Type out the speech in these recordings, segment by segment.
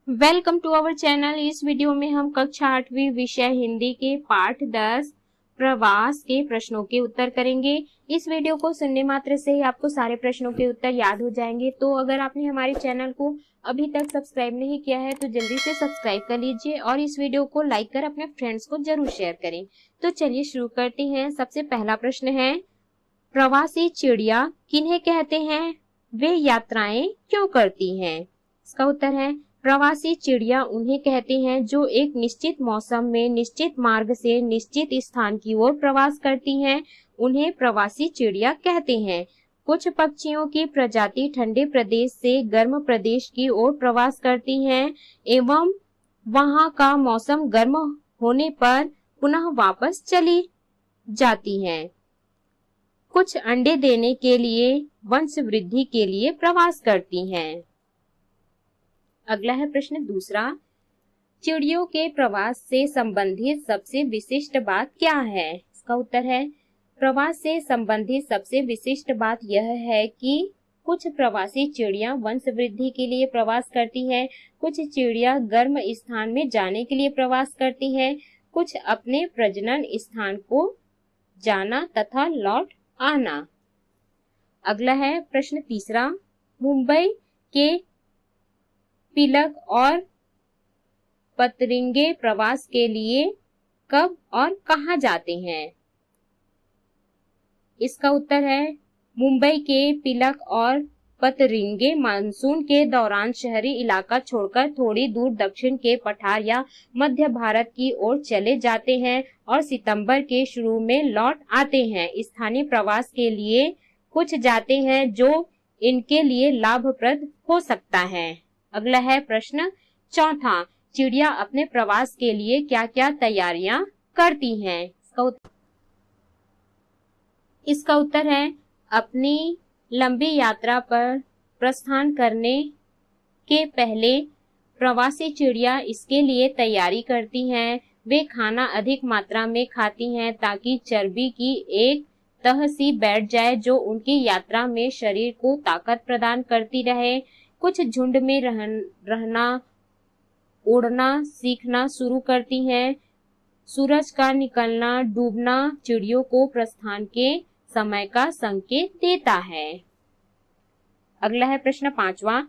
Welcome to our channel. इस video में हम कक्षा 8वीं विषय हिंदी के पाठ 10 प्रवास के प्रश्नों के उत्तर करेंगे। इस वीडियो को सुनने मात्र से ही आपको सारे प्रश्नों के उत्तर याद हो जाएंगे। तो अगर आपने हमारे चैनल को अभी तक सब्सक्राइब नहीं किया है तो जल्दी से सब्सक्राइब कर लीजिए और इस वीडियो को लाइक कर अपने फ्रेंड्स को जरूर शेयर करें। तो चलिए शुरू करते हैं। सबसे पहला प्रश्न है, प्रवासी चिड़िया किन्हें कहते हैं? वे यात्राएं क्यों करती हैं? इसका उत्तर है, प्रवासी चिड़िया उन्हें कहते हैं जो एक निश्चित मौसम में निश्चित मार्ग से निश्चित स्थान की ओर प्रवास करती हैं। उन्हें प्रवासी चिड़िया कहते हैं। कुछ पक्षियों की प्रजाति ठंडे प्रदेश से गर्म प्रदेश की ओर प्रवास करती हैं एवं वहां का मौसम गर्म होने पर पुनः वापस चली जाती हैं। कुछ अंडे देने के लिए वंश वृद्धि के लिए प्रवास करती हैं। अगला है प्रश्न दूसरा, चिड़ियों के प्रवास से संबंधित सबसे विशिष्ट बात क्या है? इसका उत्तर है, प्रवास से संबंधित सबसे विशिष्ट बात यह है कि कुछ प्रवासी चिड़िया वंश वृद्धि के लिए प्रवास करती हैं, कुछ चिड़िया गर्म स्थान में जाने के लिए प्रवास करती हैं, कुछ अपने प्रजनन स्थान को जाना तथा लौट आना। अगला है प्रश्न तीसरा, मुंबई के पिलक और पतरिंगे प्रवास के लिए कब और कहां जाते हैं? इसका उत्तर है, मुंबई के पिलक और पतरिंगे मानसून के दौरान शहरी इलाका छोड़कर थोड़ी दूर दक्षिण के पठार या मध्य भारत की ओर चले जाते हैं और सितंबर के शुरू में लौट आते हैं। स्थानीय प्रवास के लिए कुछ जाते हैं जो इनके लिए लाभप्रद हो सकता है। अगला है प्रश्न चौथा, चिड़िया अपने प्रवास के लिए क्या क्या तैयारियां करती हैं? इसका उत्तर है, अपनी लंबी यात्रा पर प्रस्थान करने के पहले प्रवासी चिड़िया इसके लिए तैयारी करती हैं। वे खाना अधिक मात्रा में खाती हैं ताकि चर्बी की एक तह सी बैठ जाए जो उनकी यात्रा में शरीर को ताकत प्रदान करती रहे। कुछ झुंड में रहना उड़ना सीखना शुरू करती हैं। सूरज का निकलना डूबना चिड़ियों को प्रस्थान के समय का संकेत देता है। अगला है प्रश्न पांचवा,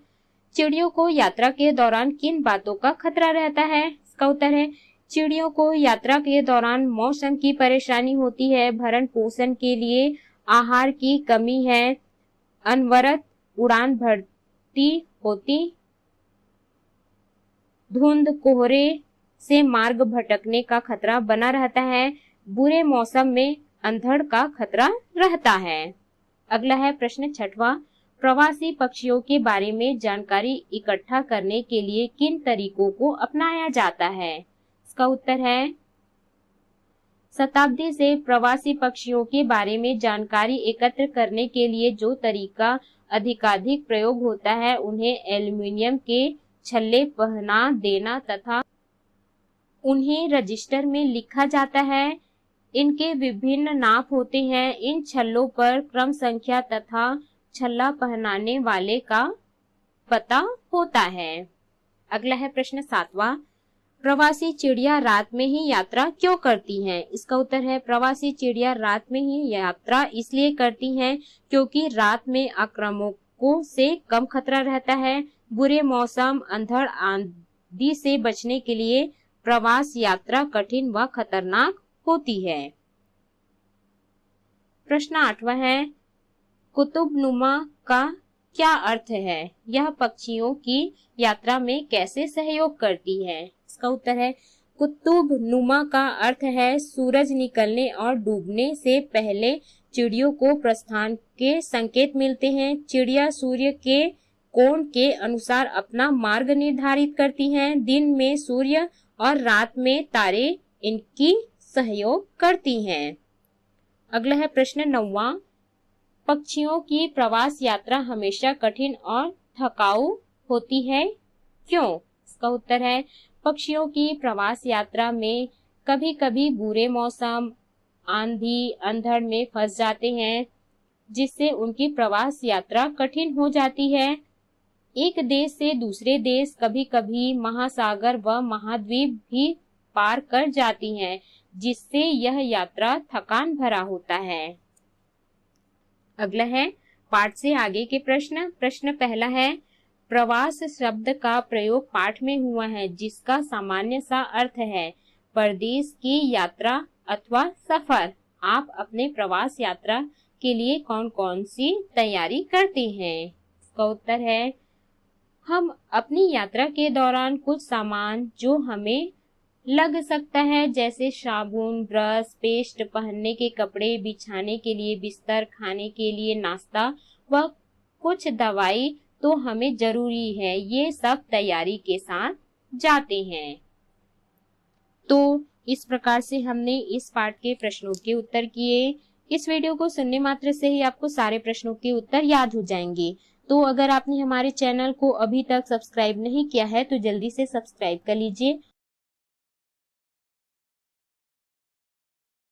चिड़ियों को यात्रा के दौरान किन बातों का खतरा रहता है? इसका उत्तर है, चिड़ियों को यात्रा के दौरान मौसम की परेशानी होती है, भरण पोषण के लिए आहार की कमी है, अनवरत उड़ान भरती होती, धुंध कोहरे से मार्ग भटकने का खतरा बना रहता है, बुरे मौसम में अंधड़ का खतरा रहता है। अगला है प्रश्न छठवां, प्रवासी पक्षियों के बारे में जानकारी इकट्ठा करने के लिए किन तरीकों को अपनाया जाता है? इसका उत्तर है, शताब्दी से प्रवासी पक्षियों के बारे में जानकारी एकत्र करने के लिए जो तरीका अधिकाधिक प्रयोग होता है उन्हें एल्युमिनियम के छल्ले पहना देना तथा उन्हें रजिस्टर में लिखा जाता है। इनके विभिन्न नाप होते हैं। इन छल्लों पर क्रम संख्या तथा छल्ला पहनाने वाले का पता होता है। अगला है प्रश्न सातवां, प्रवासी चिड़िया रात में ही यात्रा क्यों करती हैं? इसका उत्तर है, प्रवासी चिड़िया रात में ही यात्रा इसलिए करती हैं क्योंकि रात में आक्रामकों से कम खतरा रहता है। बुरे मौसम अंधड़ आदि से बचने के लिए प्रवास यात्रा कठिन व खतरनाक होती है। प्रश्न आठवां है, कुतुबनुमा का क्या अर्थ है? यह पक्षियों की यात्रा में कैसे सहयोग करती है? इसका उत्तर है, कुतुबनुमा का अर्थ है सूरज निकलने और डूबने से पहले चिड़ियों को प्रस्थान के संकेत मिलते हैं। चिड़िया सूर्य के कोण के अनुसार अपना मार्ग निर्धारित करती हैं। दिन में सूर्य और रात में तारे इनकी सहयोग करती हैं। अगला है प्रश्न नौवां, पक्षियों की प्रवास यात्रा हमेशा कठिन और थकाऊ होती है, क्यों? इसका उत्तर है, पक्षियों की प्रवास यात्रा में कभी कभी बुरे मौसम आंधी अंधड़ में फंस जाते हैं जिससे उनकी प्रवास यात्रा कठिन हो जाती है। एक देश से दूसरे देश कभी कभी महासागर व महाद्वीप भी पार कर जाती हैं, जिससे यह यात्रा थकान भरा होता है। अगला है पाठ से आगे के प्रश्न। प्रश्न पहला है, प्रवास शब्द का प्रयोग पाठ में हुआ है, जिसका सामान्य सा अर्थ है परदेश की यात्रा अथवा सफर। आप अपने प्रवास यात्रा के लिए कौन कौन सी तैयारी करते हैं? इसका उत्तर है, हम अपनी यात्रा के दौरान कुछ सामान जो हमें लग सकता है, जैसे साबुन, ब्रश, पेस्ट, पहनने के कपड़े, बिछाने के लिए बिस्तर, खाने के लिए नाश्ता व कुछ दवाई तो हमें जरूरी है, ये सब तैयारी के साथ जाते हैं। तो इस प्रकार से हमने इस पाठ के प्रश्नों के उत्तर किए। इस वीडियो को सुनने मात्र से ही आपको सारे प्रश्नों के उत्तर याद हो जाएंगे। तो अगर आपने हमारे चैनल को अभी तक सब्सक्राइब नहीं किया है तो जल्दी से सब्सक्राइब कर लीजिए